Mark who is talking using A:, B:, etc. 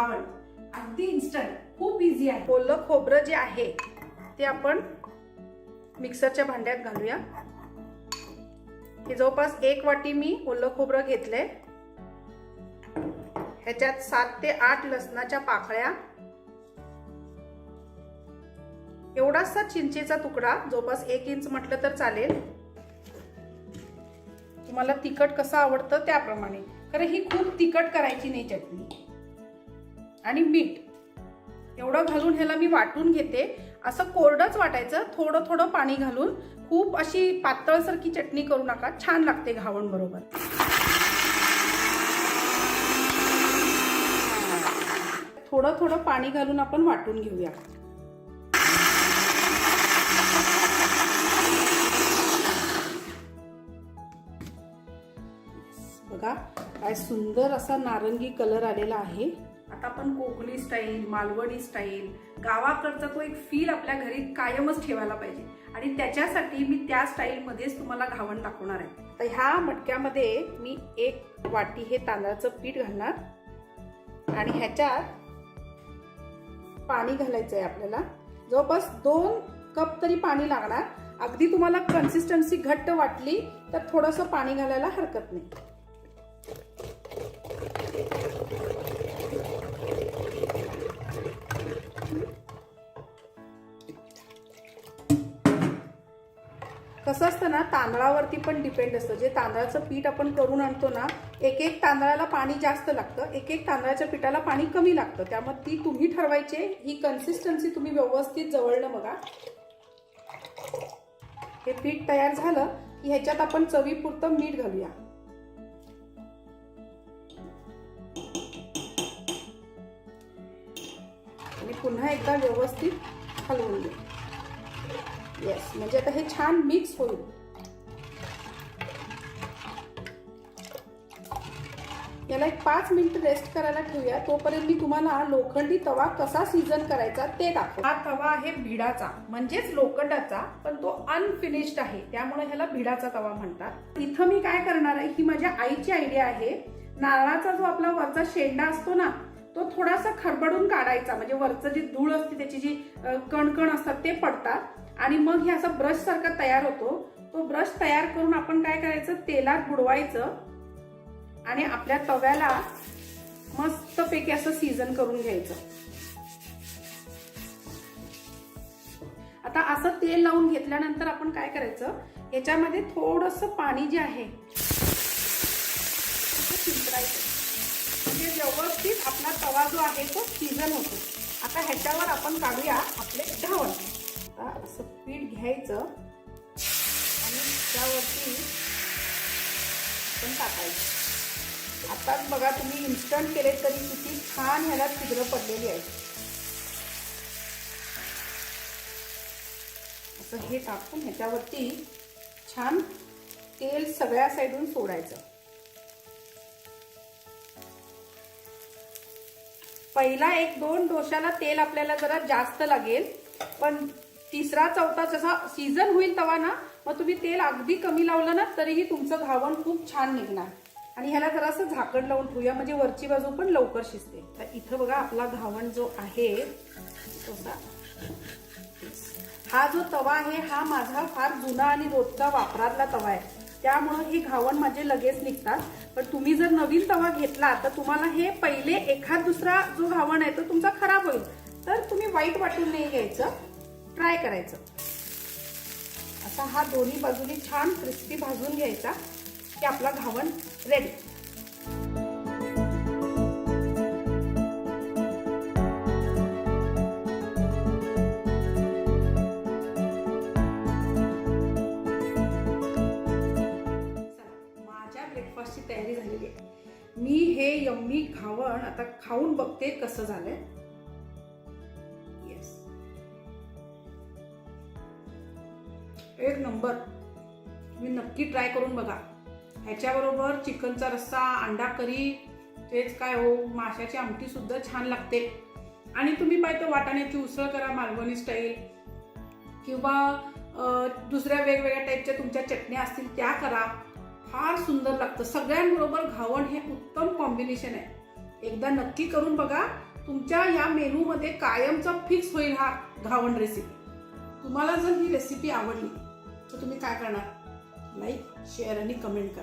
A: घावण अगदी इन्स्टंट, खूप इझी आहे. ओलं खोबरं जे आहे ते आपण मिक्सरच्या भांड्यात घालूया. हे जवळपास 1 वाटी मी ओलं खोबरं घेतलंय. ह्याच्यात 7 ते 8 लसणाच्या पाकळ्या, एवढासा चिंचेचा तुकडा, जवळपास 1 इंच म्हटलं तर चालेल. तुम्हाला तिखट कसं आवडतं त्याप्रमाणे, कारण ही खूप तिखट करायची नाही चटणी. आणि मीठ एवढं घालून ह्याला मी वाटून घेते. असं कोरडंच वाटायचं, थोडं थोडं पाणी घालून. खूप अशी पातळसारखी चटणी करू नका, छान लागते घावण बरोबर. थोडं थोडं पाणी घालून आपण वाटून घेऊया. बघा काय सुंदर असा नारंगी कलर आलेला आहे. आता आपण कोकणी स्टाईल, मालवणी स्टाईल, गावाकडचा तो एक फील आपल्या घरी कायमच ठेवायला पाहिजे. आणि त्याच्यासाठी मी त्या स्टाईलमध्येच तुम्हाला घावण दाखवणार आहे. तर ह्या मटक्यामध्ये मी 1 वाटी हे तांदळाचं पीठ घालणार. आणि ह्याच्यात पाणी घालायचं आहे आपल्याला. जवळपास 2 कप तरी पाणी लागणार. अगदी तुम्हाला कन्सिस्टन्सी घट्ट वाटली तर थोडंसं पाणी घालायला हरकत नाही. कसं असतं ना, तांदळावरती पण डिपेंड असतं. जे तांदळाचं पीठ आपण करून आणतो ना, एक तांदळाला पाणी जास्त लागतं, एक तांदळाच्या पिठाला पाणी कमी लागतं. त्यामुळे ती तुम्ही ठरवायचे. ही कन्सिस्टन्सी तुम्ही व्यवस्थित जवळनं बघा. हे पीठ तयार झालं की ह्याच्यात आपण चवीपुरतं मीठ घालूया. आणि पुन्हा एकदा व्यवस्थित हलवून घ्या. येस, म्हणजे आता हे छान मिक्स होईल. याला एक 5 मिनिट रेस्ट करायला ठेवूया. तोपर्यंत मी तुम्हाला लोखंडी तवा कसा सीझन करायचा ते दाखव. हा तवा आहे भिडाचा, म्हणजेच लोखंडाचा, पण तो अनफिनिश्ड आहे, त्यामुळे ह्याला भिडाचा तवा म्हणतात. इथं मी काय करणार आहे, ही माझ्या आईची आयडिया आहे. नारळाचा जो आपला वरचा शेंडा असतो ना, तो थोडासा खरबडून काढायचा, म्हणजे वरचं जी धूळ असते त्याची जी कणकण असतात ते पडतात. आणि मग हे असं ब्रश सारखा तयार होतो. तो ब्रश तयार करून आपण काय करायचं, तेलात बुडवायचं आणि आपल्या तव्याला मस्तपैकी असं सीझन करून घ्यायचं. आता असं तेल लावून घेतल्यानंतर आपण काय करायचं, याच्यामध्ये थोडंसं पाणी जे आहे शिंपडायचं, म्हणजे व्यवस्थित आपला तवा जो आहे तो सीझन होतो. आता ह्याच्यावर आपण काढूया आपले घावण. असं पीठ घ्यायचं आणि त्यावरती पण टाकायचं. आताच बघा, तुम्ही इन्स्टंट केले तरी किती छान ह्याला छिद्र पडलेली आहे. असं हे टाकून ह्याच्यावरती छान तेल सगळ्या साईडून सोडायचं. पहिला 1-2 डोशाला तेल आपल्याला जरा जास्त लागेल, पण 3रा-4था जसा सीझन होईल तवा ना, मग तुम्ही तेल अगदी कमी लावलं ना तरीही तुमचं घावण खूप छान निघणार. आणि ह्याला जरासं झाकण लावून ठेवूया, म्हणजे वरची बाजू पण लवकर शिजते. तर इथं बघा आपला घावण जो आहे तसा, हा जो तवा आहे हा माझा फार जुना आणि रोजचा वापरातला तवा आहे, त्यामुळे हे घावण माझे लगेच निघतात. पण तुम्ही जर नवीन तवा घेतला तर तुम्हाला हे पहिले एखाद दुसरा जो घावण आहे तो तुमचा खराब होईल, तर तुम्ही वाईट वाटून नाही घ्यायचं, ट्राय करायचं. असा हा दोन्ही बाजूनी छान क्रिस्पी भाजून घ्यायचा की आपला घावण रेडी. माझ्या ब्रेकफास्टची तयारी झालेली आहे. मी हे यम्मी घावण आता खाऊन बघते कसं झालंय. येस, एक नंबर. तुम्ही नक्की ट्राय करून बघा. ह्याच्याबरोबर चिकनचा रस्सा, अंडा करी, तेच काय हो, माशाची आमटी सुद्धा छान लागते. आणि तुम्ही पाहिजे वाटाण्याची उसळ करा मालवणी स्टाईल, किंवा दुसऱ्या वेगवेगळ्या टाईपच्या तुमच्या चटण्या असतील त्या करा, फार सुंदर लागतं. सगळ्यांबरोबर घावण हे उत्तम कॉम्बिनेशन आहे. एकदा नक्की करून बघा तुमच्या या मेनू मध्ये कायमचा फिक्स होईल हा घावण रेसिपी. तुम्हाला जर ही रेसिपी आवडली तर तुम्ही काय करणार? लाईक, शेअर आणि कमेंट करा.